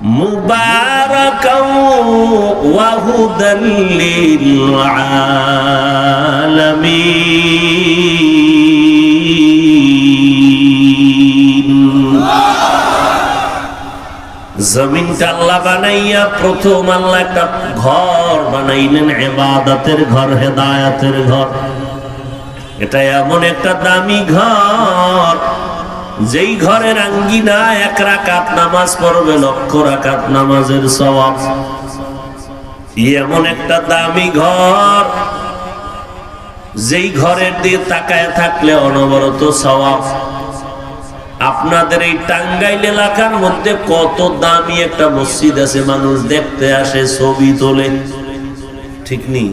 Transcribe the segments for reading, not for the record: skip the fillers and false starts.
মুবারাকাও ওয়া হুদাল লিল আলামিন। জমিনটা আল্লাহ বানাইয়া প্রথম আল্লাহ একটা ঘর বানাইলেন, ইবাদতের ঘর, হেদায়েতের ঘর। এটা এমন একটা দামি ঘর, যেই ঘরের আঙ্গিনা 1 রাকাত নামাজ পড়বে 1,00,000 রাকাত নামাজের সওয়াব। এমন একটা দামি ঘর, যেই ঘরের দিকে তাকায় থাকলে অনবরত সওয়াব। আপনাদের এই টাঙ্গাইল এলাকার মধ্যে কত দামি একটা মসজিদ আছে, মানুষ দেখতে আসে, ছবি তোলে, ঠিক নেই?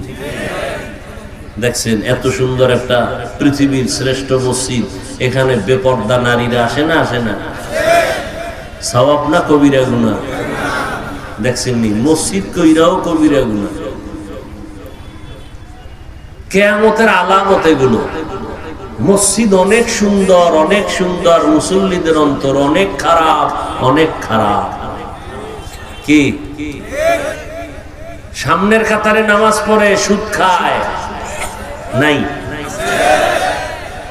দেখছেন এত সুন্দর একটা পৃথিবীর শ্রেষ্ঠ মসজিদ, এখানে বেপর্দা নারীরা আসে না? আসে না? সওয়াব না কবিরা গুনাহ? দেখছেন নি, মসজিদ কইরাও কবিরা গুনাহ। কিয়ামতের আলামত এগুলো। মসজিদ অনেক সুন্দর, অনেক সুন্দর, মুসল্লিদের অন্তর অনেক খারাপ, অনেক খারাপ। কি সামনের কাতারে নামাজ পড়ে সুদ খায় নাই?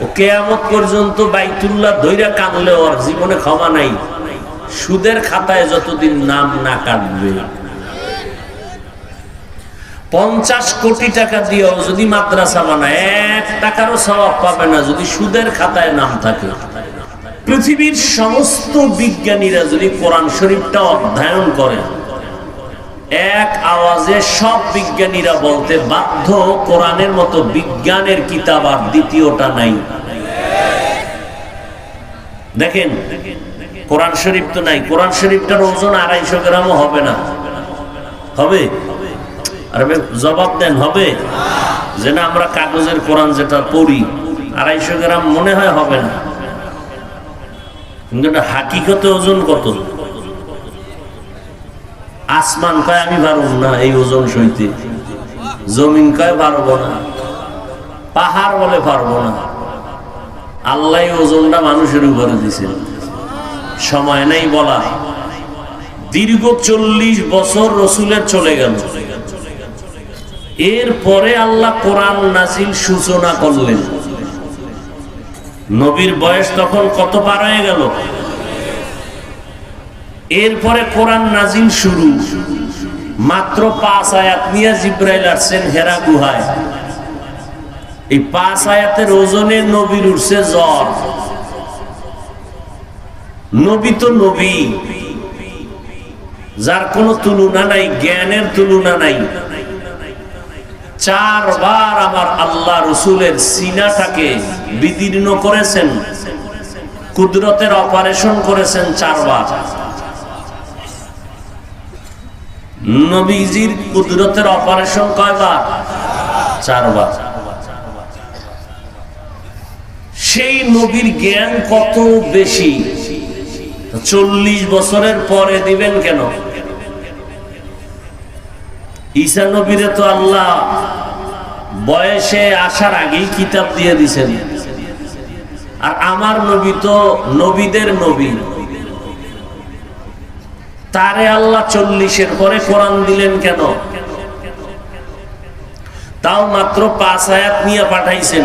ও কিয়ামত পর্যন্ত বাইতুল্লাহ ধইরা কাঁদলে ওর জীবনে ক্ষমা নাই। সুদের খাতায় যতদিন নাম না কাটবে, 50 কোটি টাকা দিয়েও যদি মাদ্রাসা বানায় 1 টাকারও সওয়াব পাবে না যদি সুদের খাতায় নাম থাকে। পৃথিবীর সমস্ত বিজ্ঞানীরা যদি কোরআন শরীফটা অধ্যয়ন করে, এক আওয়াজে সব বিজ্ঞানীরা বলতে বাধ্য, কোরআনের মতো বিজ্ঞানের কিতাব আর দ্বিতীয়টা নাই। দেখেন কোরআন শরীফ তো নাই, কোরআন শরীফটার ওজন 250 গ্রামও হবে না। হবে? আর জবাব দেন, হবে? যে না, আমরা কাগজের কোরআন যেটা পড়ি 250 গ্রাম মনে হয় হবে না, কিন্তু এটা হাকিকতে ওজন কত? আসমান কয় আমি পারব না এই ওজন সইতে, জমিন কয় পারব না, পাহাড় বলে পারবো না। আল্লাহ ওজনটা মানুষের উপরে দিয়েছেন, সময় নাই বলা। দীর্ঘ 40 বছর রসুলের চলে গেল, এরপরে আল্লাহ কোরআন নাজিল সূচনা করলেন। নবীর বয়স তখন কত পার হয়ে গেল? এরপরে কোরআন নাজিল শুরু। মাত্র 5 আয়াত নিয়ে জিবরাইল আসছেন হেরা গুহায়। এই 5 আয়াতের ওজনে নবীর উঠছে জ্বর। নবী তো নবী, যার কোনো তুলনা নাই, জ্ঞানের তুলনা নাই। 4 বার আমার আল্লাহ রসুলের সিনাটাকে বিদীর্ণ করেছেন, কুদরতের অপারেশন করেছেন 4 বার। নবীজির কুদরতের অপারেশন কয়বার? 4 বার। সেই নবীর জ্ঞান কত বেশি, 40 বছরের পরে দিবেন কেন? ঈসা নবীরে তো আল্লাহ বয়সে আসার আগেই কিতাব দিয়ে দিছেন, আর আমার নবী তো নবীদের নবী, তারে আল্লাহ 40-এর পরে কোরআন দিলেন কেন? তাও মাত্র 5 আয়াত নিয়ে পাঠাইছেন।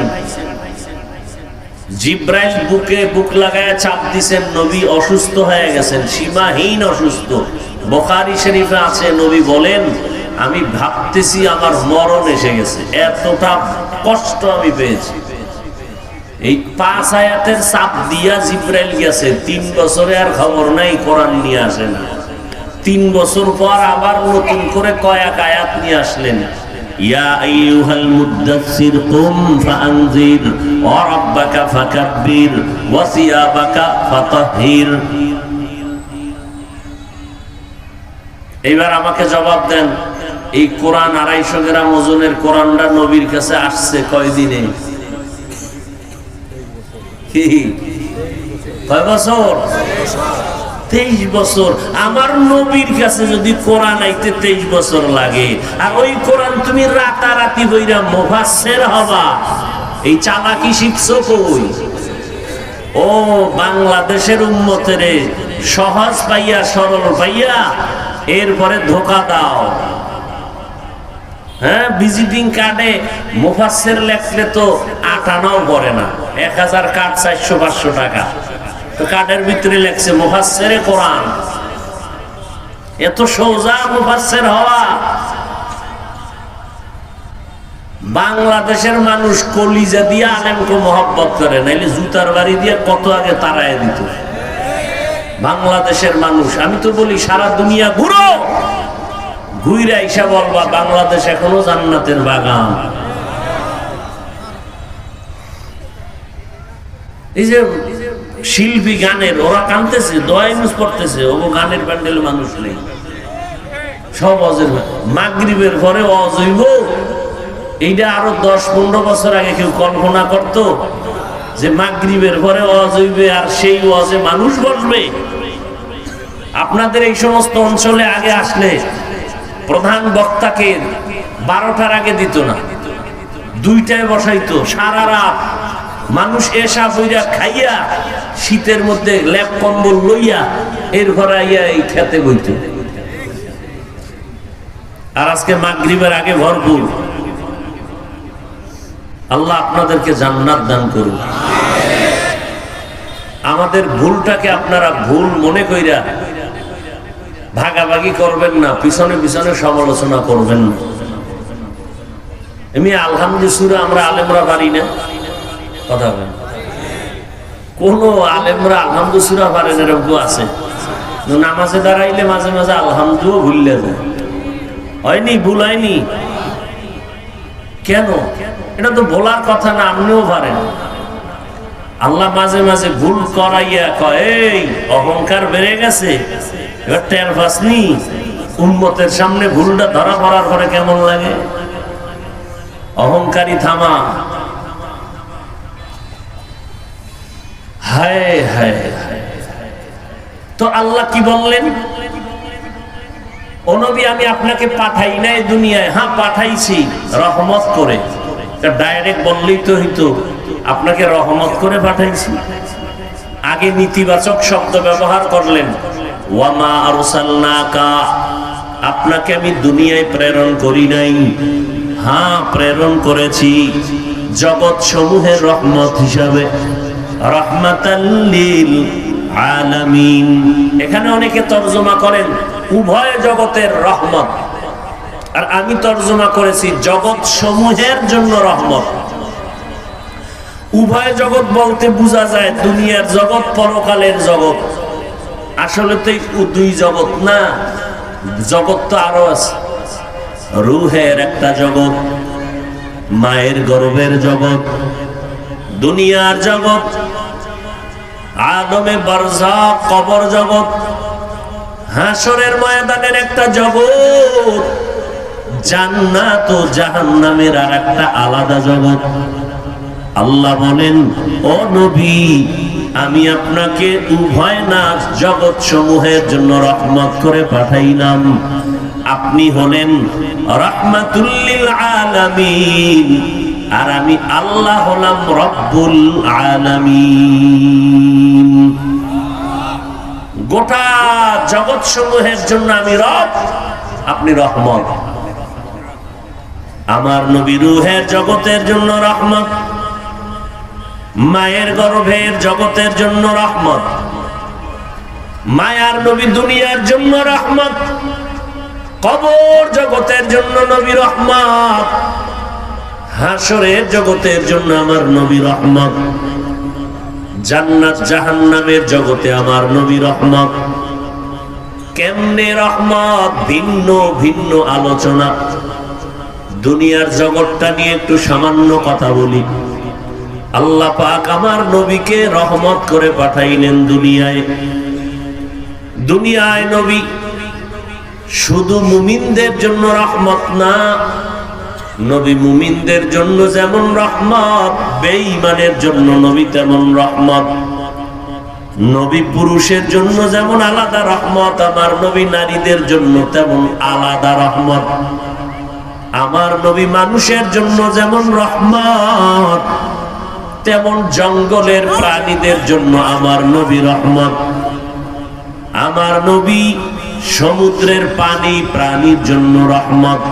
জিব্রাইল বুকে বুক লাগায় চাপ দিছেন, নবী অসুস্থ হয়ে গেছেন, সীমাহীন অসুস্থ। বুখারী শরীফে আছে, নবী বলেন আমি ভাবতেছি আমার মরণ এসে গেছে, এতটা কষ্ট আমি পেয়েছি। এই 5 আয়াতের চাপ দিয়া জিব্রাইল গেছে, 3 বছরে আর খবর নাই, কোরআন নিয়ে আসে না। 3 বছর পর আবার নতুন করে কয়েক আয়াত নিয়ে আসলেন। ইয়া আইয়ুহাল মুদ্দাসসির কুম ফাআনজির ওয়া রাব্বাকা ফাকাব্বির ওয়া সিয়াবাকা ফাতাহহির। এবার আমাকে জবাব দেন, এই কোরআন 250 গ্রাম ওজনের কোরআনটা নবীর কাছে আসছে কয়দিনে? কি কয় বছর? 23 বছর। আমার নবীর কাছে যদি কোরআন আইতে 23 বছর লাগে, আর ওই কোরআন তুমি রাতারাতি বইরা মুফাসসির হবা, এই চালাকি শিখছো কই? ও বাংলাদেশের উম্মতেরে সহজ পাইয়া সরল পাইয়া এরপরে ধোকা দাও। হ্যাঁ, ভিজিটিং কার্ডে মুফাসসির লেখলে তো আটানাও পড়ে না, 1000 কার্ড 400-500 টাকা, তো কার্ডের ভিতরে লেখছে মুফাসসিরে কোরআন। এত সোজা মুফাসসির হওয়া? বাংলাদেশের মানুষ কলিজা দিয়ে আলেমকে মহব্বত করে, নাইলে জুতার বাড়ি দিয়ে কত আগে তাড়ায় দিত। বাংলাদেশের মানুষ, আমি তো বলি সারা দুনিয়া ঘুরো, ঘুরে আইসা বলবা বাংলাদেশ এখনো জান্নাতের বাগান। এই যে শিল্পী গানের, ওরা কানতেছে, দোয়া ইউজ করতেছে, ও গানের প্যান্ডেল মানুষ নেই, সব অজের। মাগরিবের পরে ওয়াজ হইব, এইটা আরো 10-15 বছর আগে কেউ কল্পনা করতো যে মাগরিবের পরে ওয়াজ হইবে আর সেই ওয়াজে মানুষ বসবে? আপনাদের এই সমস্ত অঞ্চলে আগে আসলে প্রধান বক্তাকে 12টার আগে দিত না, 2টায় বসাইতো, সারা রাত মানুষ এসা বইরা খাইয়া শীতের মধ্যে লেপ কম্বল লইয়া এর ঘরে আইয়া এই খেতে বইত। আর আজকে মাগরিবের আগে ভরপুর। আল্লাহ আপনাদেরকে জান্নাত দান করুন। আমাদের ভুলটাকে আপনারা ভুল মনে কইরা ভাগাভাগি করবেন না, পিছনে পিছনে সমালোচনা করবেন না। এমনি আলহামদুলিল্লাহ আমরা আলেমরা পারি না, কথা বলেন। কোন আলেমরা আলহামদুলিল্লাহ পারেন এরকম আছে? নামাজে দাঁড়াইলে মাঝে মাঝে আলহামদুলিল্লাহ ভুললে যায়, হয়নি? ভুল হয়নি কেন? এটা তো বলার কথা না, আপনিও পারেন। আল্লাহ মাঝে মাঝে ভুল করাইয়া কয়, এই অহংকার বেড়ে গেছে, এবার টের পাসনি? উম্মতের সামনে ভুলটা ধরা পড়ার পরে কেমন লাগে? অহংকারী থামা। হায় হায়, তো আল্লাহ কি বললেন? ও নবী, আমি আপনাকে পাঠাই নাই দুনিয়ায়। হ্যাঁ, পাঠাইছি রহমত করে। ডাইরেক্ট বললেই তো হইতো, আপনাকে রহমত করে পাঠাইছি। আগে নেতিবাচক শব্দ ব্যবহার করলেন, ওয়ামা আরসালনাকা, আপনাকে আমি দুনিয়ায় প্রেরণ করি নাই। হ্যাঁ, প্রেরণ করেছি জগৎ সমূহের রহমত হিসাবে, রাহমাতাল লিল আলামিন। এখানে অনেকে তরজমা করেন উভয় জগতের রহমত, আর আমি তরজমা করেছি জগৎ সমূহের জন্য রহমত। উভয় জগৎ বলতে বোঝা যায় দুনিয়ার জগৎ, পরকালের জগৎ। আসলে তো দুই জগৎ না, জগৎ তো আরো আছে। রুহের একটা জগৎ, মায়ের গর্ভের জগৎ, দুনিয়ার জগৎ, আদমে বারজাখ কবর জগৎ, হাসরের ময়দানের একটা জগৎ, জান্নাত ও জাহান্নামের আর একটা আলাদা জগৎ। আল্লাহ বলেন, ও নবী, আমি আপনাকে উভয় না জগৎ সমূহের জন্য রহমত করে পাঠাইলাম। আপনি হলেন রাহমাতুল লিল আলামিন, আর আমি আল্লাহ হলাম রব্বুল আলামিন। গোটা জগৎ সমূহের জন্য আমি রব, আপনি রহমত। আমার নবী রূহের জগতের জন্য রহমত, মায়ের গর্ভের জগতের জন্য রহমত, মায়ার নবী দুনিয়ার জন্য রহমত, কবর জগতের জন্য নবী রহমত, হাসরের জগতের জন্য আমার নবী রহমত, জান্নাত জাহান্নামের জগতে আমার নবী রহমত। কেমনে রহমত? ভিন্ন ভিন্ন আলোচনা। দুনিয়ার জগৎটা নিয়ে একটু সামান্য কথা বলি। আল্লাহ পাক আমার নবীকে রহমত করে পাঠাইলেন দুনিয়ায়। দুনিয়ায় নবী শুধু মুমিনদের জন্য রহমত না, নবী মুমিনদের জন্য যেমন রহমত, বেঈমানের জন্য নবী তেমন রহমত। নবী পুরুষের জন্য যেমন আলাদা রহমত, আমার নবী নারীদের জন্য তেমন আলাদা রহমত। আমার নবী মানুষের জন্য যেমন রহমত, তেমন জঙ্গলের প্রাণীদের জন্য আমার নবী রহমত। আমার নবী সমুদ্রের পানি প্রাণীর জন্য রহমত,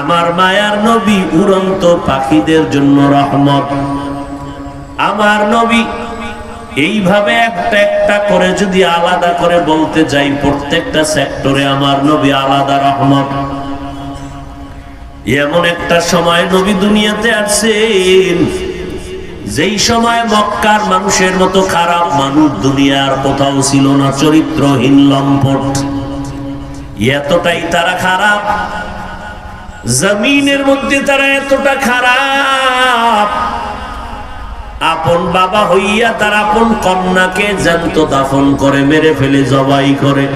আমার মায়ার নবী উড়ন্ত পাখিদের জন্য রহমত। আমার নবী এইভাবে একটা একটা করে যদি আলাদা করে বলতে যাই, প্রত্যেকটা সেক্টরে আমার নবী আলাদা রহমত। এমন একটা সময় নবী দুনিয়াতে আসছেন যেই সময় মক্কার মানুষের মতো খারাপ মানুষ দুনিয়ার কোথাও ছিল না, চরিত্রহীন লম্পট। এতটাই তারা খারাপ, জমিনের মধ্যে তারা এতটা খারাপ, আপন বাবা হইয়া তার আপন কন্যাকে জ্যান্ত দাফন করে, মেরে ফেলে, জবাই করে।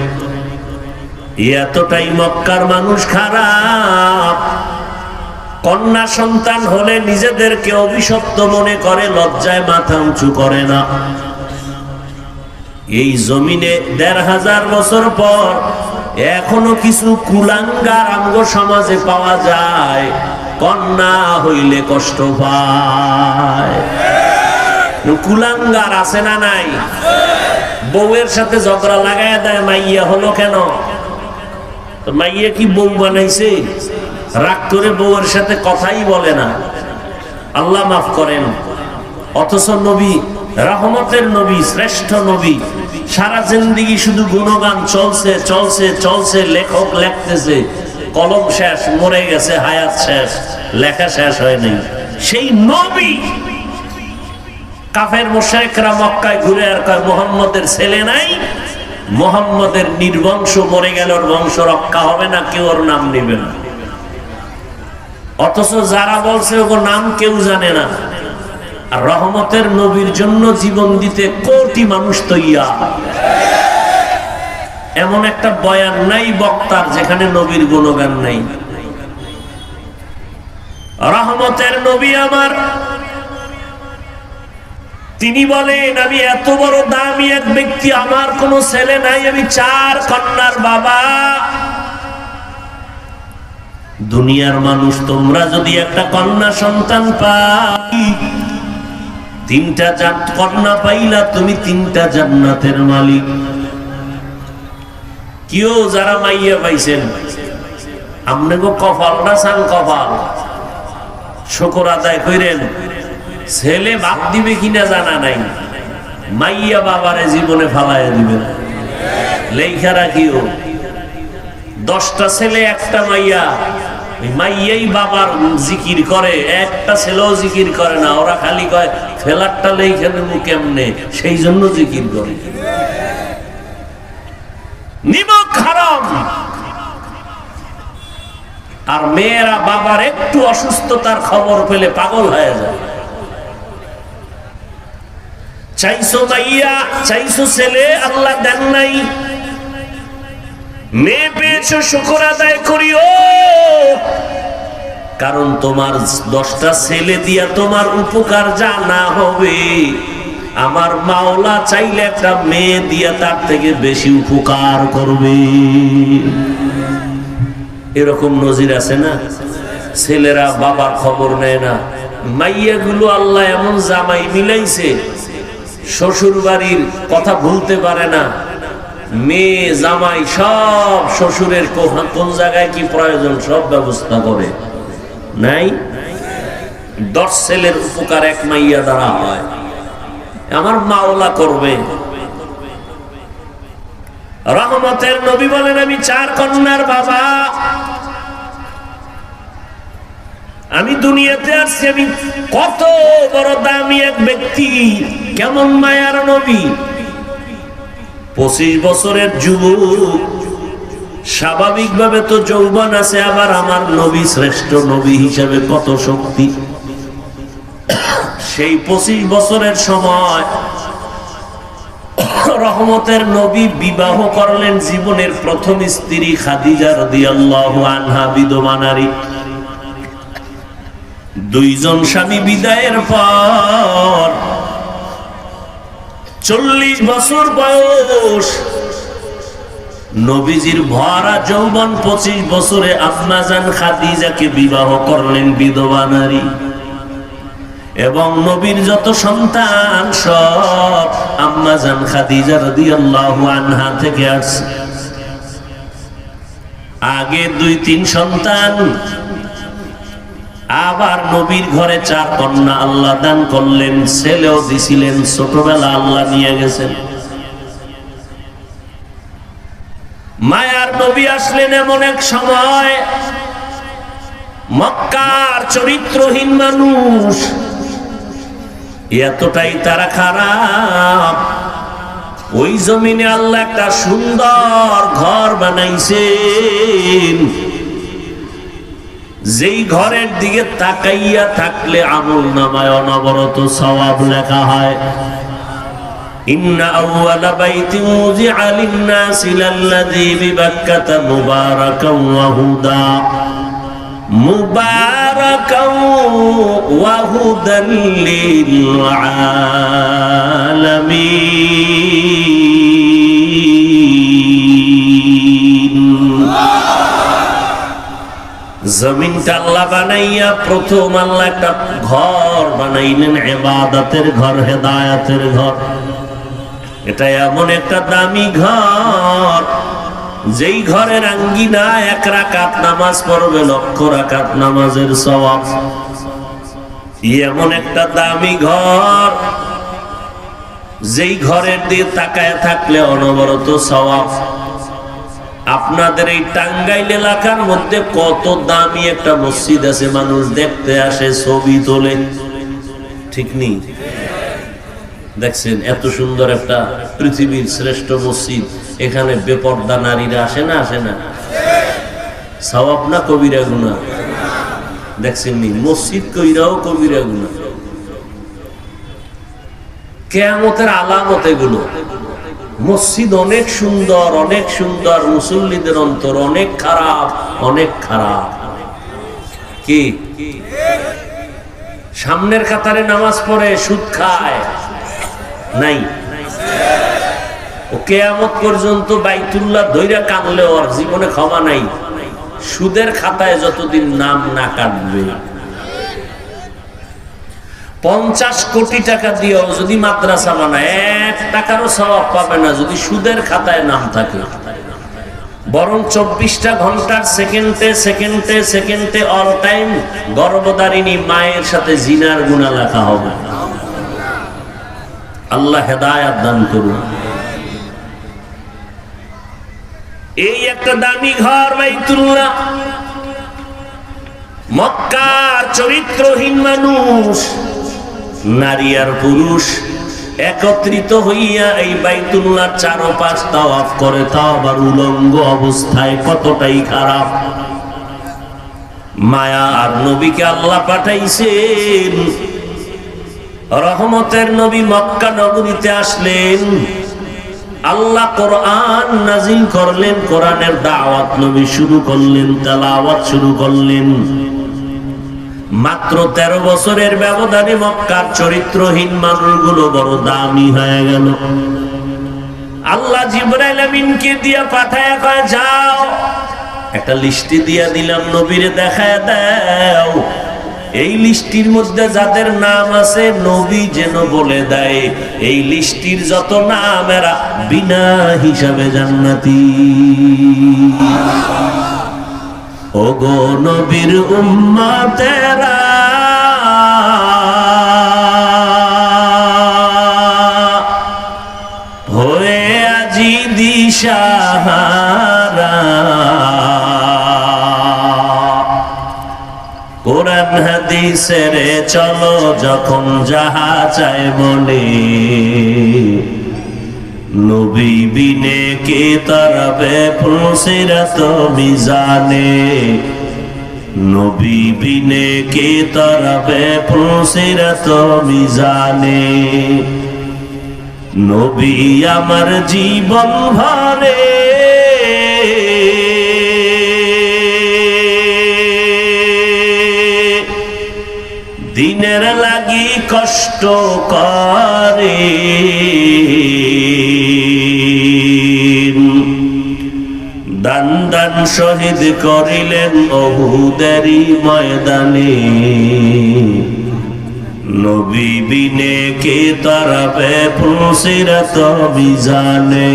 এতটাই মক্কার মানুষ খারাপ। কন্যা সন্তান হলে নিজেদেরকে অভিশপ্ত মনে করে, লজ্জায় মাথা উঁচু করে না। এই জমিনে ১৫০০ বছর পর এখনো কিছু কুলাঙ্গার আমগো সমাজে পাওয়া যায়, কন্যা হইলে কষ্ট পায়। কুলাঙ্গার আছে না নাই? বউয়ের সাথে ঝগড়া লাগায় দেয়, মাইয়া হলো কেন? তো মাইয়া কি বউ বানাইছে? রাগ করে বউয়ের সাথে কথাই বলে না। আল্লাহ মাফ করেন। অথচ নবী, রহমতের নবী, শ্রেষ্ঠ নবী, সারা জিন্দেগি শুধু গুণগান চলছে চলছে চলছে, লেখক লেখতেছে, কলম শেষ, মরে গেছে, হায়াত শেষ, লেখা শেষ হয় নাই। সেই নবী কাফের মুশরিকরা মক্কায় ঘুরে আর কয় মুহাম্মদের ছেলে নাই, মুহাম্মদের নির্বংশ মরে গেল, ওর বংশ রক্ষা হবে না, কেউ ওর নাম নেবে না। অথচ যারা বলছে ওর নাম কেউ জানে না। আর রহমতের নবীর জন্য জীবন দিতে কোটি মানুষ তৈয়া। এমন একটা বয়ান নাই বক্তার যেখানে নবীর গুণগান নাই। রহমতের নবী আমার, তিনি বলেন আমি এত বড় দামি এক ব্যক্তি, আমার কোনো ছেলে নাই, আমি 4 কন্যার বাবা। দুনিয়ার মানুষ, তোমরা যদি একটা কন্যা সন্তান পাই, 3টা কন্যা পাইলা, তুমি 3টা জান্নাতের মালিক। কেউ যারা মাইয়া পাইছেন, আপনি গো কপালটা চান, কপাল শুকর আদায় করেন। ছেলে বাপ দিবে কিনা জানা নাই, মাইয়া বাবারে জীবনে ফালাইয়া দিবে। লেখা রাখিও, 10টা ছেলে 1টা মাইয়া, মাইয়াই বাবার জিকির করে, একটা ছেলেও জিকির করে না। ওরা খালি কয় ফেলারটা লেখা দেবো কেমনে, সেই জন্য জিকির করে। নিমক হারাম। আর মেয়েরা বাবার একটু অসুস্থতার খবর পেলে পাগল হয়ে যায়। চাইছো মাইয়া, চাইছো ছেলে, আল্লাহ দেন নাই। মেয়ে পেয়েছো, শুকর আদায় করিও, কারণ তোমার 10টা ছেলে দিয়া তোমার উপকার যা না হবে, আমার মাওলা চাইলে একটা মেয়ে দিয়া তার থেকে বেশি উপকার করবে। এরকম নজির আছে না? ছেলেরা বাবার খবর নেয় না। মাইয়া গুলো আল্লাহ এমন জামাই মিলাইছে, শ্বশুর বাড়ির কথা ভুলতে পারে না। মেয়ে জামাই সব শ্বশুরের কোন জায়গায় কি প্রয়োজন সব ব্যবস্থা করে নাই। 10 ছেলের উপকার এক মাইয়া দ্বারা হয়, আমার মাওলা করবে। রহমতের নবী বলেন আমি 4 কন্যার বাবা। আমি দুনিয়াতে আসছি, আমি কত বড় দামি এক ব্যক্তি, কেমন মায়ার নবী। 25 বছরের যুবক, স্বাভাবিকভাবে তো যৌবন আছে, আবার আমার নবী শ্রেষ্ঠ নবী হিসেবে কত শক্তি। সেই 25 বছরের সময় রহমতের নবী বিবাহ করলেন জীবনের প্রথম স্ত্রী খাদিজা রাদিয়াল্লাহু আনহা, বিধবা নারী। 2 জন স্বামী বিদায়ের পর 40 বছর বয়স, নবীজির ভরা যৌবন 25 বছরে আম্মা জান খাদিজাকে বিবাহ করলেন, বিধবা নারী। এবং নবীর যত সন্তান সব আম্মা জান খাদিজা রাদিয়াল্লাহু আনহা থেকে আসছে। আগে 2-3 সন্তান, আবার নবীর ঘরে 4 কন্যা আল্লাহ দান করলেন, ছেলেও দিছিলেন, ছোটবেলা আল্লাহ নিয়ে গেছেন। মায়ার নবী আসলেন এমন এক সময়, মক্কার চরিত্রহীন মানুষ এতটাই তারা খারাপ, ওই জমিনে আল্লাহ একটা সুন্দর ঘর বানাইছেন, যেই ঘরের দিকে তাকাইয়া থাকলে আমল নামায় অনবরত সওয়াব লেখা হয়। ইন্না আউওয়ালা বাইতিন মুযিআ লিন-নাসি লাল্লাযী বিবাক্কাতা মুবারাকান ওয়া হুদা মুবারাকান ওয়া হুদাল লিল আলামিন। জমিনটা আল্লাহ বানাইয়া প্রথম আল্লাহ একটা ঘর বানাইলেন, ইবাদতের ঘর, হেদায়েতের ঘর। এটা এমন একটা দামি ঘর, যেই ঘরের আঙ্গিনা 1 রাকাত নামাজ পড়বে 1,00,000 রাকাত নামাজের সওয়াব। এমন একটা দামি ঘর, যেই ঘরের দিকে তাকায় থাকলে অনবরত সওয়াব। আপনাদের এই টাঙ্গাইল এলাকার মধ্যে কত দামি একটা মসজিদ আছে, মানুষ দেখতে আসে, ছবি তোলে, ঠিক নেই? দেখছেন এত সুন্দর একটা পৃথিবীর শ্রেষ্ঠ মসজিদ, এখানে বেপর্দা নারীরা আসে না? আসে না? সওয়াব না কবিরা গুনাহ? দেখছেন নি, মসজিদ কইরাও কবিরা গুনাহ। কিয়ামতের আলামত এগুলো। মসজিদ অনেক সুন্দর, অনেক সুন্দর, মুসল্লিদের অন্তর অনেক খারাপ, অনেক খারাপ। কি সামনের কাতারে নামাজ পড়ে, সুদ খায় নাই? ও কিয়ামত পর্যন্ত বাইতুল্লাহ ধইরা কাঁদলে ওর জীবনে ক্ষমা নাই। সুদের খাতায় যতদিন নাম না কাটবে, 50 কোটি টাকা দিয়েও যদি মাদ্রাসা বানায় 1 টাকারও সওয়াব পাবে না যদি সুদের খাতায় নাম থাকে। বরং 24টা ঘন্টার সেকেন্ডে সেকেন্ডে সেকেন্ডে অল টাইম গর্ভধারিণী মায়ের সাথে জিনার গুনাহ লেখা হবে। আল্লাহ হেদায়েত দান করুন। এই একটা দামি ঘর বাইতুল্লাহ, মক্কার চরিত্রহীন মানুষ, নারী আর পুরুষ একত্রিত হইয়া এই বাইতুল্লাহ চারপাশ তাওয়াফ করে, তাও আবার উলঙ্গ অবস্থায়, কতটাই খারাপ। মায়া আর নবীকে আল্লাহ পাঠাইছেন, রহমতের নবী মক্কা নগরীতে আসলেন, আল্লাহ কোরআন নাজিল করলেন, কোরআনের দাওয়াত নবী শুরু করলেন, তেলাওয়াত শুরু করলেন। মাত্র 13 বছরের ব্যবধানে মক্কার চরিত্রহীন মানুষগুলো বড় দামি হয়ে গেল। আল্লাহ জিবরাইল আমিনকে দিয়া পাঠায় কয়, যাও একটা লিস্টি দিয়া দিলাম, নবীরে দেখায় দাও, এই লিস্টির মধ্যে যাদের নাম আছে নবী যেন বলে দেয় এই লিস্টির যত নাম এরা বিনা হিসাবে জান্নাতি। ওগো নবীর উম্মতেরা, হয়ে আজি দিশাহারা, কোরআন হাদিসের চলো যখন যাহা চায় মনে, নবী বিনে কে তরবে ফুলসিরাত মিজানে, নবী বিনে কে তরবে ফুলসিরাত মিজানে। নবী আমার জীবন ভরে দিনের লাগি কষ্ট করে, দান দান শহীদ করিলেন উহুদেরই ময়দানে, নবী বিনে কে তারাবে ফুলসিরাত মিজানে,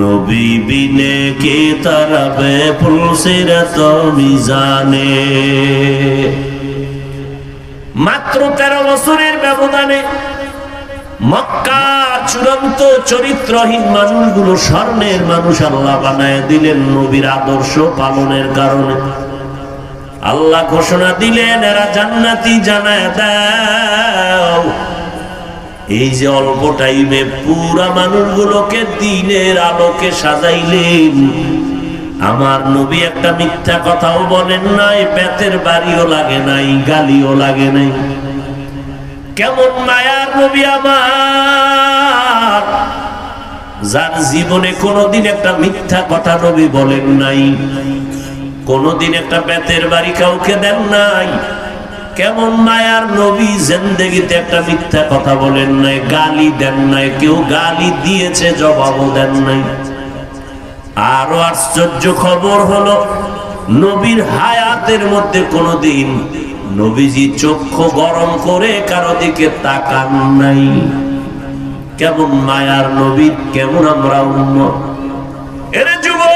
নবী বিনে কে তারাবে ফুলসিরাত মিজানে। মাত্র 13 বছরের ব্যবধানে মক্কার চূড়ান্ত চরিত্রহীন মানুষগুলো স্বর্ণের মানুষ আল্লাহ বানায় দিলেন নবীর আদর্শ পালনের কারণে। আল্লাহ ঘোষণা দিলেন এরা জান্নাতি, জানায় দাও। এই যে অল্প টাইমে পুরা মানুষগুলোকে দিনের আলোকে সাজাইলেন। আমার নবী একটা মিথ্যা কথাও বলেন নাই, বেতের বাড়িও লাগে নাই, গালিও লাগে নাই। কেমন মায়ার নবী আমার, যার জীবনে কোনোদিন একটা মিথ্যা কথা নবী বলেন নাই, কোনদিন একটা বেতের বাড়ি কাউকে দেন নাই। কেমন মায়ার নবী, জিন্দেগিতে একটা মিথ্যা কথা বলেন নাই, গালি দেন নাই, কেউ গালি দিয়েছে জবাবও দেন নাই। আরো আশ্চর্য খবর হলো নবীর হায়াতের মধ্যে কোনদিন নবীজি চক্ষু গরম করে কারো দিকে তাকান নাই। কেমন মায়ার নবী, কেমন আমরা উম্মত। এরে যুবক,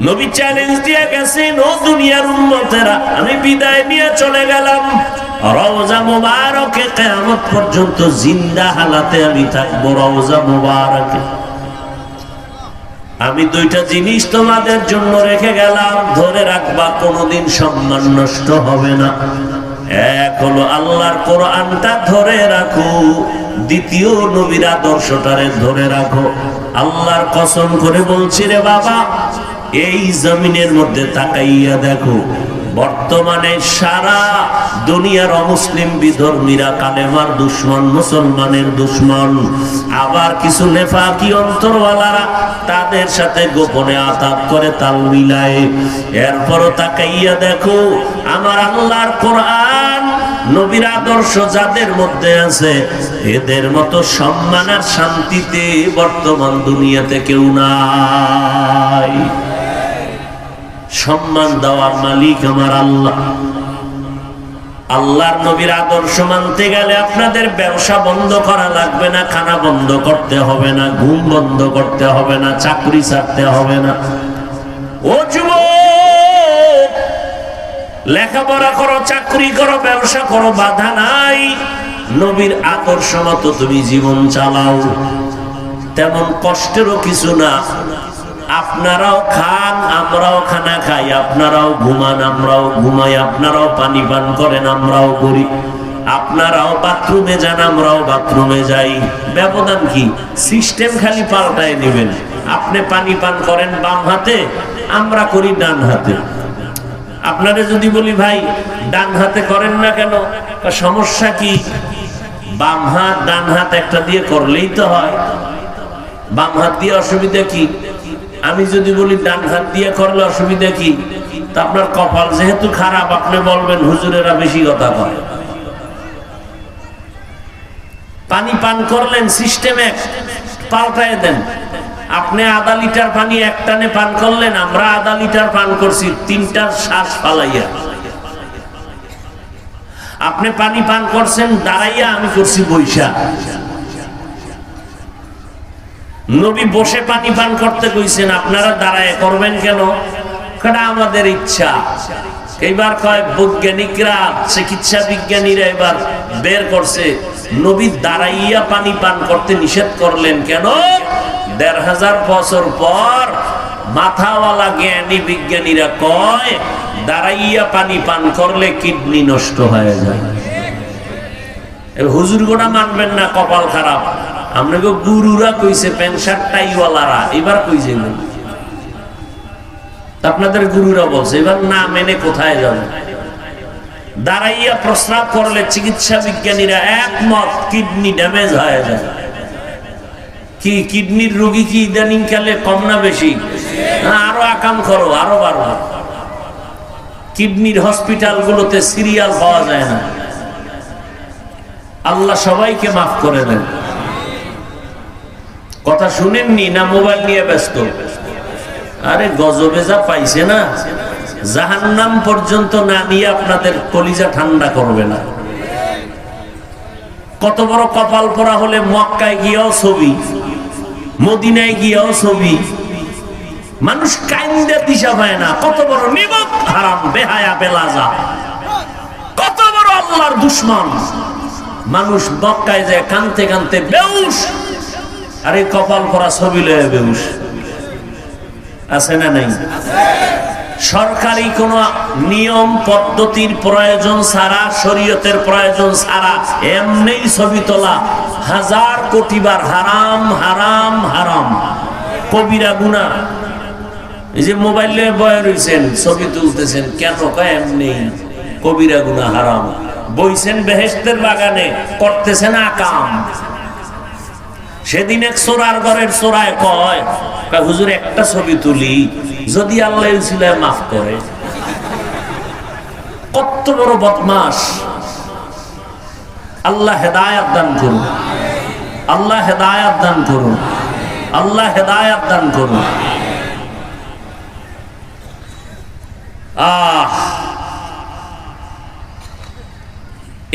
নবী চ্যালেঞ্জ দিয়ে গেছেন, ও দুনিয়ার উম্মতেরা আমি বিদায় নিয়ে চলে গেলাম, রওজা মুবারকে কিয়ামত পর্যন্ত জিন্দা হালাতে আমি থাকবো। রওজা মুবারকে আমি দুইটা জিনিস তোমাদের জন্য রেখে গেলাম, ধরে রাখবা, কোনোদিন সম্মান নষ্ট হবে না। এক হলো আল্লাহর কোরআনটা ধরে রাখো, দ্বিতীয় নবীর আদর্শটারে ধরে রাখো। আল্লাহর কসম করে বলছি রে বাবা, এই জমিনের মধ্যে তাকাইয়া দেখো, বর্তমানে সারা দুনিয়ার অমুসলিম বিধর্মীরা কালেমার দুশ্মন, মুসলমানের দুশ্মন। আবার কিছু নেফাকি অন্তরওয়ালারা তাদের সাথে গোপনে আতাত করে, তাল মিলায়। এরপরও তাকাইয়া দেখো, আমার আল্লাহর কোরআন নবীর আদর্শ যাদের মধ্যে আছে, এদের মতো সম্মান আর শান্তিতে বর্তমান দুনিয়াতে কেউ নাই। সম্মান দেওয়ার মালিক আমার আল্লাহ। আল্লাহর নবীর আদর্শ মানতে গেলে আপনাদের ব্যবসা বন্ধ করা লাগবে না, খানা বন্ধ করতে হবে না, ঘুম বন্ধ করতে হবে না, চাকরি ছাড়তে হবে না। ও যুবক, লেখাপড়া করো, চাকরি করো, ব্যবসা করো, বাধা নাই। নবীর আদর্শ মতো তুমি জীবন চালাও, তেমন কষ্টেরও কিছু না। আপনারাও খান, আমরাও খানা খাই, আপনারাও ঘুমান, আমরাও ঘুমাই, আপনারাও পানি পান করেন, আমরাও করি, আপনারাও বাথরুমে যান, আমরাও বাথরুমে যাই। ব্যবধান কি? সিস্টেম খালি পাল্টায় নেবেন। আপনি পানি পান করেন বাম হাতে, আমরা করি ডান হাতে। আপনারা যদি বলি ভাই ডান হাতে করেন না কেন, সমস্যা কি? বাম হাত ডান হাত একটা দিয়ে করলেই তো হয়, বাম হাত দিয়ে অসুবিধা কি? আমি যদি বলি ডান হাত দিয়ে করলে অসুবিধা কি? তা আপনার কপাল যেহেতু খারাপ, আপনি বলবেন হুজুরেরা বেশি কথা কয়। পানি পান করলেন, সিস্টেম এক, পাল্টায় দেন। আপনি আধা লিটার পানি এক টানে পান করলেন, আমরা আধা লিটার পান করছি 3টার শ্বাস ফালাইয়া। আপনি পানি পান করছেন দাঁড়াইয়া, আমি করছি বৈশা। নবী বসে পানি পান করতে কইছেন, আপনারা দাঁড়ায় করবেন কেন? কারণ আমাদের ইচ্ছা। এইবার কয় বৈজ্ঞানিকরা, চিকিৎসা বিজ্ঞানীরা এবার বের করছে, নবী দাঁড়াইয়া পানি পান করতে নিষেধ করলেন কেন? 1500 বছর পর মাথাওয়ালা জ্ঞানী বিজ্ঞানীরা কয় দাঁড়াইয়া পানি পান করলে কিডনি নষ্ট হয়ে যায়। হুজুর গোটা মানবেন না, কপাল খারাপ। আপনাকে গুরুরা কইছে, প্যান্ট শার্ট টাইওয়ালারা এবার কইছে, আপনাদের গুরুরা বলছে, এবার না মেনে কোথায় যাবে? দাঁড়াইয়া প্রস্রাব করলে চিকিৎসা বিজ্ঞানীরা একমত কিডনি ড্যামেজ হয়ে যায়। কি কিডনির রোগী কি ইদানিং কালে কম না বেশি? আরো আকাম করো, আরো বাড়ো। কিডনির হসপিটাল গুলোতে সিরিয়াল পাওয়া যায় না। আল্লাহ সবাইকে মাফ করে দেন। কথা শুনেননি না মোবাইল নিয়ে ব্যস্ত? আরে গজবে যা পাইছে না, জাহান্নাম পর্যন্ত না নিয়ে আপনাদের কলিজা ঠান্ডা করবে না। কত বড় কপাল পরা হলে মক্কায় গিয়েও ছবি, মদিনায় গিয়েও ছবি, মানুষ কাইন্দা দিশা পায় না। কত বড় নিমক হারাম, বেহায়া বেলাজা, কত বড় আল্লাহর দুশমন। মানুষ মক্কায় যায় কানতে কানতে বেউস, আর এই কপাল পরা ছবি লয়ে বেউস। আছে না নাই? সরকারি কোন নিয়ম পদ্ধতির প্রয়োজন ছাড়া, শরীয়তের প্রয়োজন ছাড়া এমনি ছবি তোলা 1000 কোটি বার হারাম হারাম হারাম, কবিরা গুনাহ। এই যে মোবাইলে বয়ে রয়েছেন, ছবি তুলতেছেন, কেন কয় এমনি কবিরা গুনাহ হারাম। বইছেন বেহেশতের বাগানে, করতেছেন আকাম। সেদিন এক চোরার ঘরের চোরায় কয়, হুজুর একটা ছবি তুলি, যদি আল্লাহ উসিলায় মাফ করে। কত বড় বদমাশ! আল্লাহ হেদায়েত দান করুন, আল্লাহ হেদায়েত দান করুন, আল্লাহ হেদায়েত দান করুন।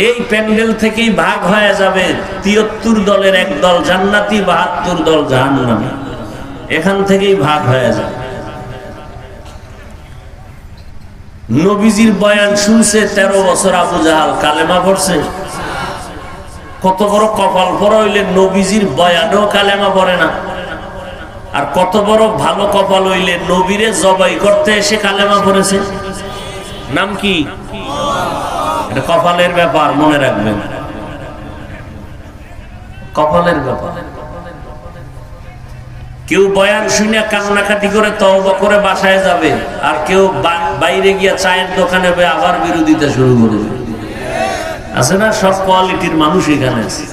এই প্যান্ডেল থেকেই ভাগ হয়ে যাবে 73 দলের এক দল জান্নাতি, 72 দল জাহান্নামী। এখান থেকেই ভাগ হয়ে যাবে। নবীজির বয়ান শুনছে 13 বছর আবু জাহাল, কালেমা পড়ছে। কত বড় কপাল পরা হইলে নবীজির বয়ানেও কালেমা পড়ে না। আর কত বড় ভালো কপাল হইলে নবীরে জবাই করতে এসে কালেমা পড়েছে। নাম কি? এটা কপালের ব্যাপার, মনে রাখবেন, কপালের ব্যাপার। কেউ বয়ান শুনে কান্নাকাটি করে তওবা করে বাসায় যাবে, আর কেউ বাইরে গিয়া চায়ের দোকানে আবার বিরোধিতা শুরু করবে। আছে না? সব কোয়ালিটির মানুষ এখানে আছে।